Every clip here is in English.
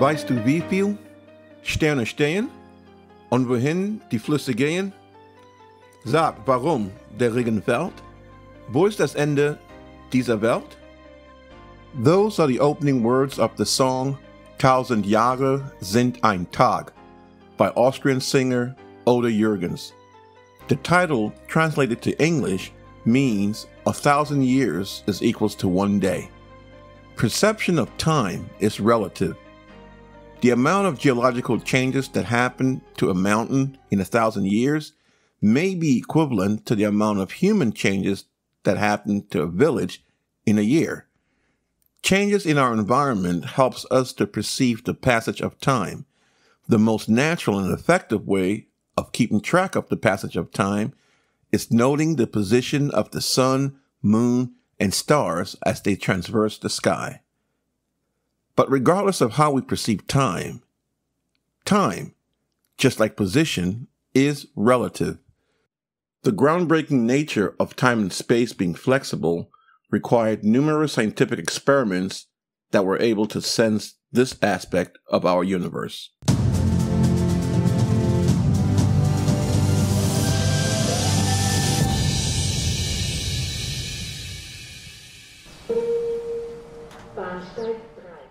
Weißt du wie viel Sterne stehen und wohin die Flüsse gehen? Sag, warum der Regen fällt? Wo ist das Ende dieser Welt? Those are the opening words of the song Tausend Jahre sind ein Tag by Austrian singer Oda Jürgens. The title, translated to English, means 1,000 years is equals to one day. Perception of time is relative. The amount of geological changes that happen to a mountain in 1,000 years may be equivalent to the amount of human changes that happen to a village in a year. Changes in our environment helps us to perceive the passage of time. The most natural and effective way of keeping track of the passage of time is noting the position of the sun, moon, and stars as they traverse the sky. But regardless of how we perceive time, just like position, is relative. The groundbreaking nature of time and space being flexible required numerous scientific experiments that were able to sense this aspect of our universe.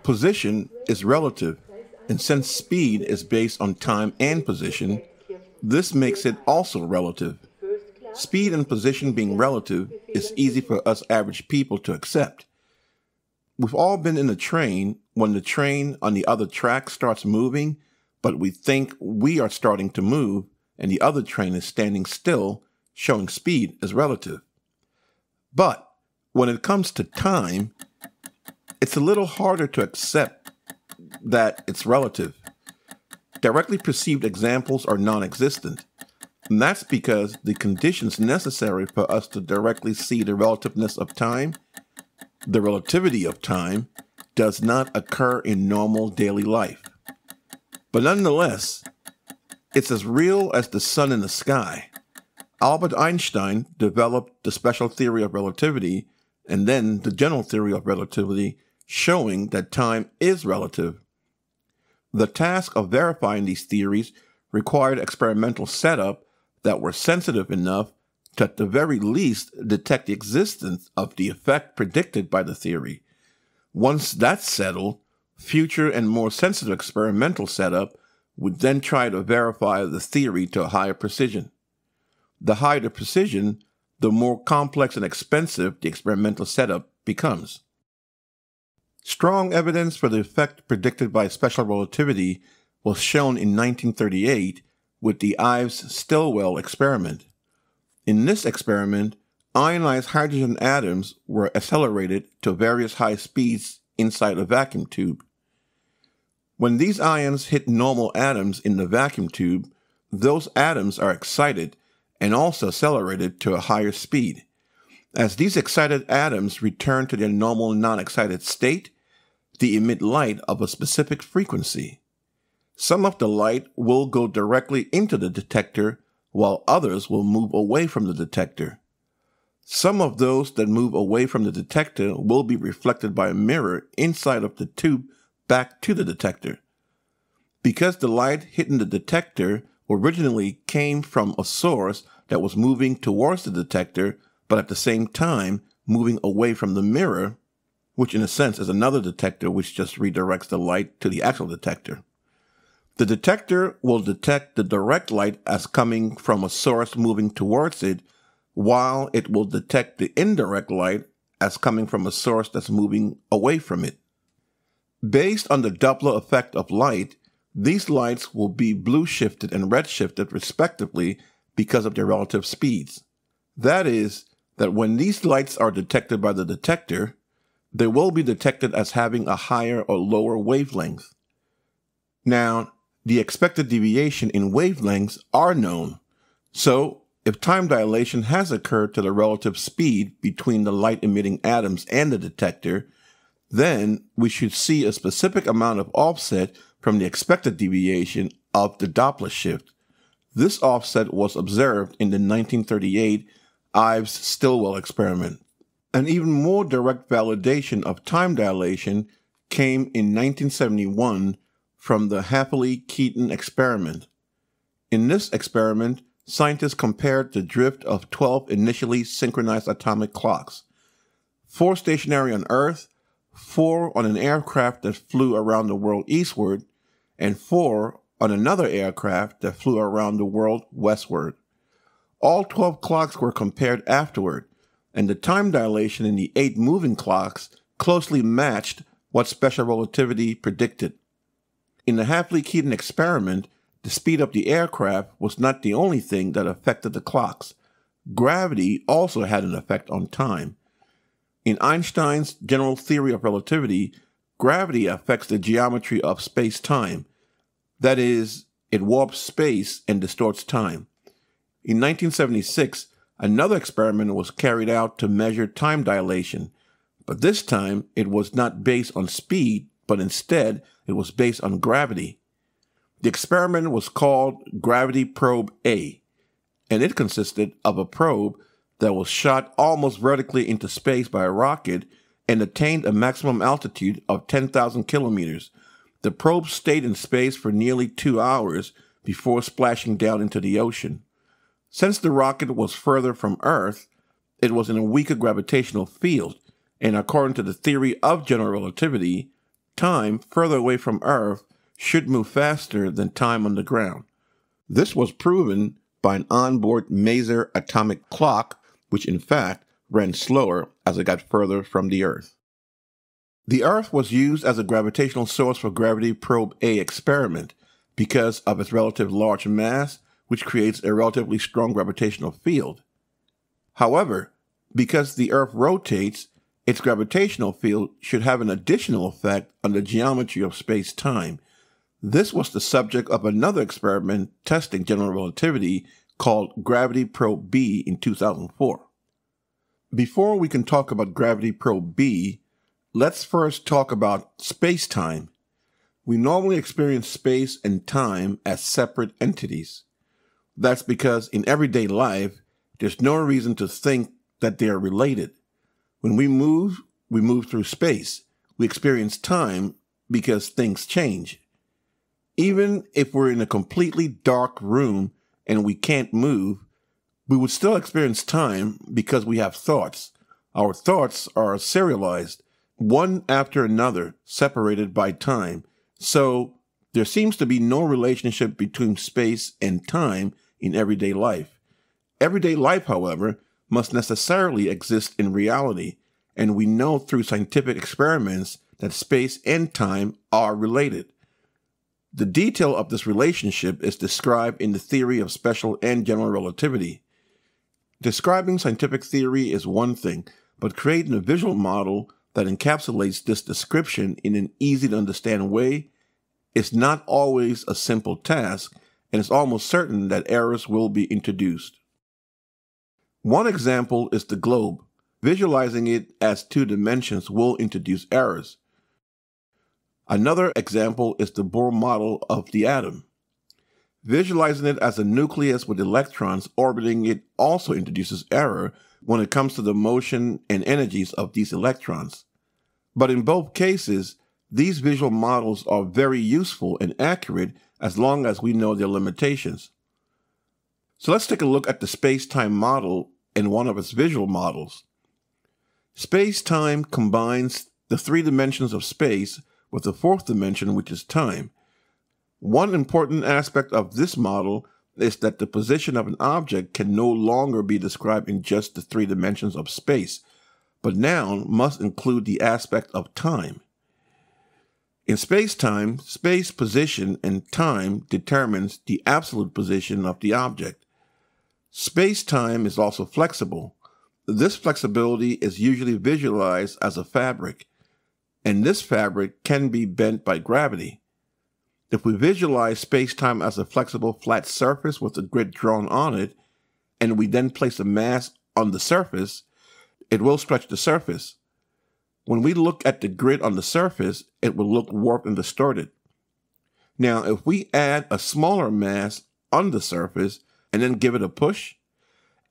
Position is relative, and since speed is based on time and position, this makes it also relative. Speed and position being relative is easy for us average people to accept. We've all been in a train when the train on the other track starts moving, but we think we are starting to move and the other train is standing still, showing speed is relative. But when it comes to time, it's a little harder to accept that it's relative. Directly perceived examples are non-existent. And that's because the conditions necessary for us to directly see the relativeness of time, the relativity of time, does not occur in normal daily life. But nonetheless, it's as real as the sun in the sky. Albert Einstein developed the special theory of relativity and then the general theory of relativity, showing that time is relative. The task of verifying these theories required experimental setup that were sensitive enough to at the very least detect the existence of the effect predicted by the theory. Once that's settled, future and more sensitive experimental setup would then try to verify the theory to a higher precision. The higher the precision, the more complex and expensive the experimental setup becomes. Strong evidence for the effect predicted by special relativity was shown in 1938 with the Ives-Stilwell experiment. In this experiment, ionized hydrogen atoms were accelerated to various high speeds inside a vacuum tube. When these ions hit normal atoms in the vacuum tube, those atoms are excited and also accelerated to a higher speed. As these excited atoms return to their normal non-excited state, they emit light of a specific frequency. Some of the light will go directly into the detector, while others will move away from the detector. Some of those that move away from the detector will be reflected by a mirror inside of the tube back to the detector. Because the light hitting the detector originally came from a source that was moving towards the detector, but at the same time moving away from the mirror, which in a sense is another detector which just redirects the light to the actual detector. The detector will detect the direct light as coming from a source moving towards it, while it will detect the indirect light as coming from a source that's moving away from it. Based on the Doppler effect of light, these lights will be blue shifted and red shifted respectively because of their relative speeds. That is, that when these lights are detected by the detector, they will be detected as having a higher or lower wavelength. Now, the expected deviation in wavelengths are known. So, if time dilation has occurred to the relative speed between the light-emitting atoms and the detector, then we should see a specific amount of offset from the expected deviation of the Doppler shift. This offset was observed in the 1938 Ives-Stilwell experiment. An even more direct validation of time dilation came in 1971 from the Happily-Keaton experiment. In this experiment, scientists compared the drift of 12 initially synchronized atomic clocks, 4 stationary on Earth, 4 on an aircraft that flew around the world eastward, and 4 on another aircraft that flew around the world westward. All 12 clocks were compared afterward, and the time dilation in the 8 moving clocks closely matched what special relativity predicted. In the Happily-Keaton experiment, the speed of the aircraft was not the only thing that affected the clocks. Gravity also had an effect on time. In Einstein's general theory of relativity, gravity affects the geometry of space-time. That is, it warps space and distorts time. In 1976, another experiment was carried out to measure time dilation, but this time it was not based on speed, but instead it was based on gravity. The experiment was called Gravity Probe A, and it consisted of a probe that was shot almost vertically into space by a rocket and attained a maximum altitude of 10,000 kilometers. The probe stayed in space for nearly 2 hours before splashing down into the ocean. Since the rocket was further from Earth, it was in a weaker gravitational field, and according to the theory of general relativity, time further away from Earth should move faster than time on the ground. This was proven by an onboard maser atomic clock, which in fact ran slower as it got further from the Earth. The Earth was used as a gravitational source for Gravity Probe A experiment because of its relative large mass, which creates a relatively strong gravitational field. However, because the Earth rotates, its gravitational field should have an additional effect on the geometry of space-time. This was the subject of another experiment testing general relativity called Gravity Probe B in 2004. Before we can talk about Gravity Probe B, let's first talk about space-time. We normally experience space and time as separate entities. That's because in everyday life, there's no reason to think that they are related. When we move through space. We experience time because things change. Even if we're in a completely dark room and we can't move, we would still experience time because we have thoughts. Our thoughts are serialized, one after another, separated by time. So there seems to be no relationship between space and time in everyday life. Everyday life, however, must necessarily exist in reality, and we know through scientific experiments that space and time are related. The detail of this relationship is described in the theory of special and general relativity. Describing scientific theory is one thing, but creating a visual model that encapsulates this description in an easy-to-understand way is not always a simple task, and it's almost certain that errors will be introduced. One example is the globe. Visualizing it as 2 dimensions will introduce errors. Another example is the Bohr model of the atom. Visualizing it as a nucleus with electrons orbiting it also introduces error when it comes to the motion and energies of these electrons. But in both cases, these visual models are very useful and accurate as long as we know their limitations. So let's take a look at the space-time model and one of its visual models. Space-time combines the 3 dimensions of space with the 4th dimension, which is time. One important aspect of this model is that the position of an object can no longer be described in just the 3 dimensions of space, but now must include the aspect of time. In space-time, space position and time determines the absolute position of the object. Space-time is also flexible. This flexibility is usually visualized as a fabric, and this fabric can be bent by gravity. If we visualize space-time as a flexible flat surface with a grid drawn on it, and we then place a mass on the surface, it will stretch the surface. When we look at the grid on the surface, it will look warped and distorted. Now, if we add a smaller mass on the surface and then give it a push,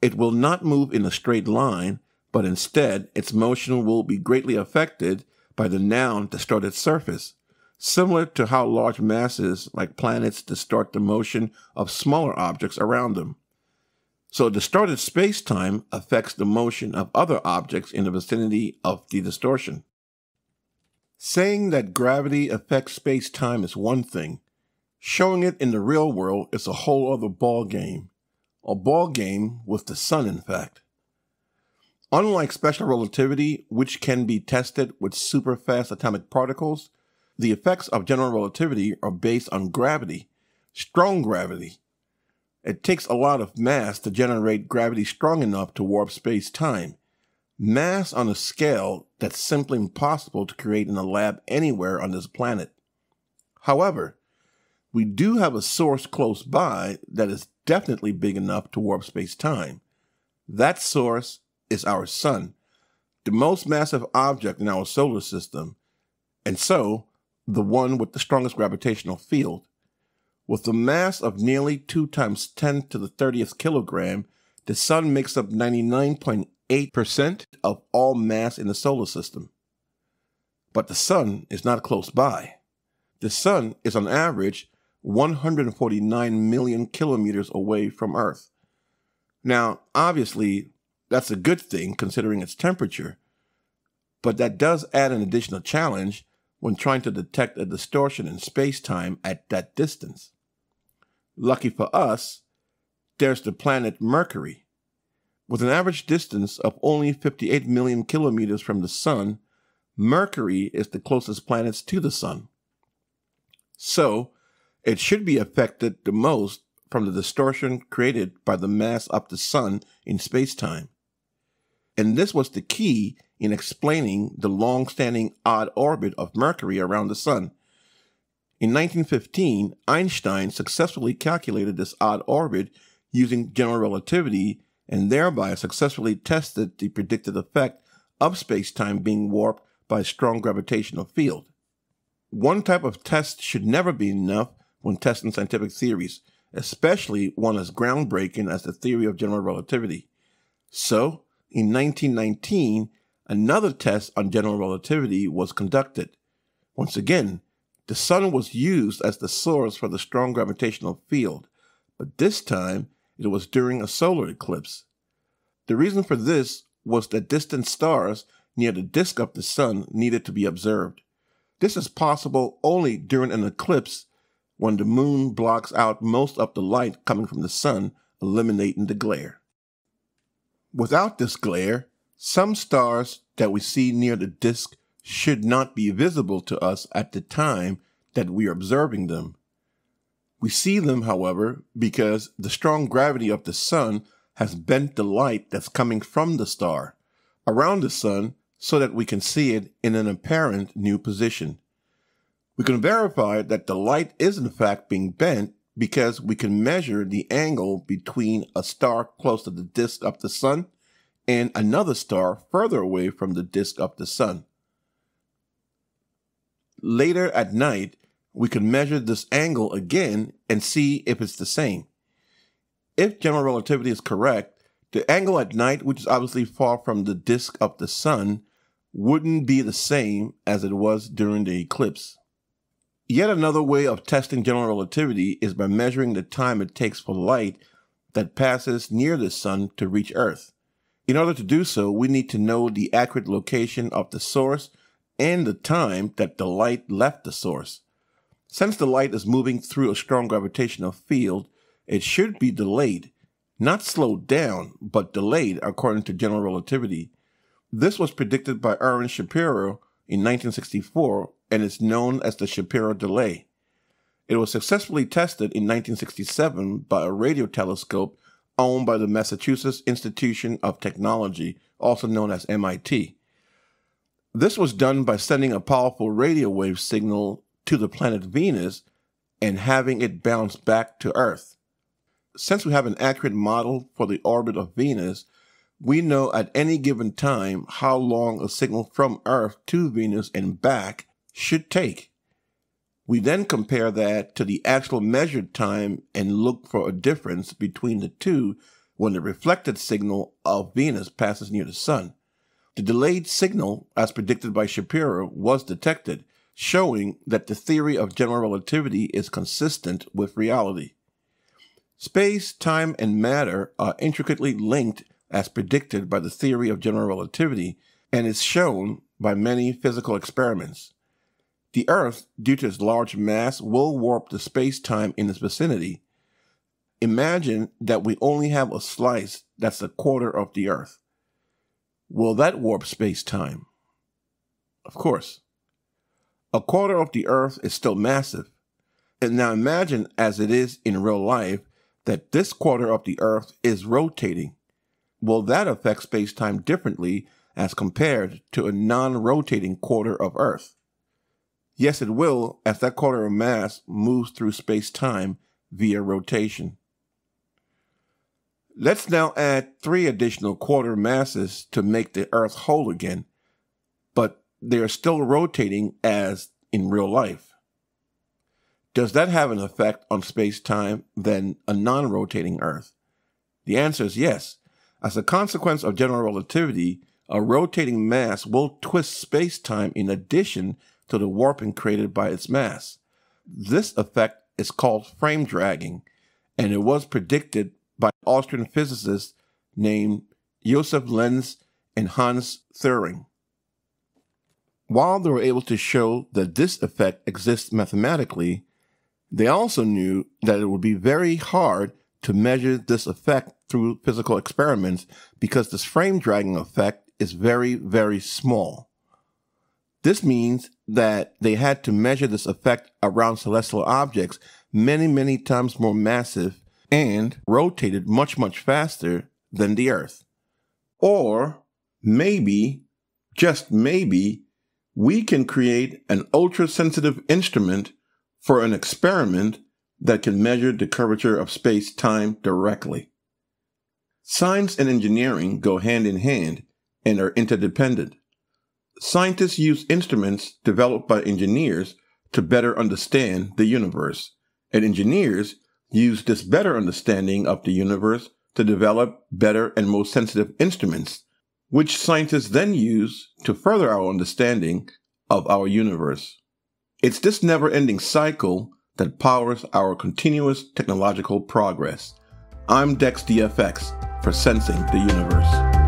it will not move in a straight line, but instead its motion will be greatly affected by the now distorted surface. similar to how large masses like planets distort the motion of smaller objects around them. So distorted space-time affects the motion of other objects in the vicinity of the distortion. Saying that gravity affects space-time is one thing. Showing it in the real world is a whole other ball game. A ball game with the sun, in fact. Unlike special relativity, which can be tested with super-fast atomic particles, the effects of general relativity are based on gravity, strong gravity. It takes a lot of mass to generate gravity strong enough to warp space-time. Mass on a scale that's simply impossible to create in a lab anywhere on this planet. However, we do have a source close by that is definitely big enough to warp space-time. That source is our sun, the most massive object in our solar system, and so the one with the strongest gravitational field. With a mass of nearly 2 × 10⁻30th kilogram, the sun makes up 99.8% of all mass in the solar system. But the sun is not close by. The sun is on average 149 million kilometers away from Earth. Now, obviously, that's a good thing considering its temperature, but that does add an additional challenge when trying to detect a distortion in space-time at that distance. Lucky for us, there's the planet Mercury. With an average distance of only 58 million kilometers from the sun, Mercury is the closest planet to the sun. So, it should be affected the most from the distortion created by the mass of the sun in space-time. And this was the key in explaining the long-standing odd orbit of Mercury around the sun. In 1915, Einstein successfully calculated this odd orbit using general relativity and thereby successfully tested the predicted effect of space-time being warped by a strong gravitational field. One type of test should never be enough when testing scientific theories, especially one as groundbreaking as the theory of general relativity. So, in 1919, another test on general relativity was conducted. Once again, the sun was used as the source for the strong gravitational field, but this time it was during a solar eclipse. The reason for this was that distant stars near the disk of the sun needed to be observed. This is possible only during an eclipse when the moon blocks out most of the light coming from the sun, eliminating the glare. Without this glare, some stars that we see near the disk should not be visible to us at the time that we are observing them. We see them, however, because the strong gravity of the sun has bent the light that's coming from the star around the sun so that we can see it in an apparent new position. We can verify that the light is in fact being bent because we can measure the angle between a star close to the disk of the sun and another star further away from the disk of the sun. Later at night, we can measure this angle again and see if it's the same. If general relativity is correct, the angle at night, which is obviously far from the disk of the sun, wouldn't be the same as it was during the eclipse. Yet another way of testing general relativity is by measuring the time it takes for light that passes near the sun to reach Earth. In order to do so, we need to know the accurate location of the source and the time that the light left the source. Since the light is moving through a strong gravitational field, it should be delayed, not slowed down, but delayed according to general relativity. This was predicted by Ernst Shapiro in 1964 and is known as the Shapiro delay. It was successfully tested in 1967 by a radio telescope owned by the Massachusetts Institute of Technology, also known as MIT. This was done by sending a powerful radio wave signal to the planet Venus and having it bounce back to Earth. Since we have an accurate model for the orbit of Venus, we know at any given time how long a signal from Earth to Venus and back should take. We then compare that to the actual measured time and look for a difference between the two when the reflected signal of Venus passes near the sun. The delayed signal, as predicted by Shapiro, was detected, showing that the theory of general relativity is consistent with reality. Space, time, and matter are intricately linked as predicted by the theory of general relativity and is shown by many physical experiments. The Earth, due to its large mass, will warp the space-time in its vicinity. Imagine that we only have a slice that's a quarter of the Earth. Will that warp space-time? Of course. A quarter of the Earth is still massive. And now imagine, as it is in real life, that this quarter of the Earth is rotating. Will that affect space-time differently as compared to a non-rotating quarter of Earth? Yes, it will, as that quarter of mass moves through space-time via rotation. Let's now add 3 additional quarter masses to make the Earth whole again, but they are still rotating as in real life. Does that have an effect on space-time than a non-rotating Earth? The answer is yes. As a consequence of general relativity, a rotating mass will twist space-time in addition to the warping created by its mass. This effect is called frame dragging, and it was predicted by Austrian physicists named Josef Lenz and Hans Thüring. While they were able to show that this effect exists mathematically, they also knew that it would be very hard to measure this effect through physical experiments because this frame dragging effect is very, very small. This means that they had to measure this effect around celestial objects many, many times more massive and rotated much, much faster than the Earth. Or maybe, just maybe, we can create an ultra-sensitive instrument for an experiment that can measure the curvature of space-time directly. Science and engineering go hand in hand and are interdependent. Scientists use instruments developed by engineers to better understand the universe, and engineers use this better understanding of the universe to develop better and more sensitive instruments, which scientists then use to further our understanding of our universe. It's this never-ending cycle that powers our continuous technological progress. I'm DexDFX for Sensing the Universe.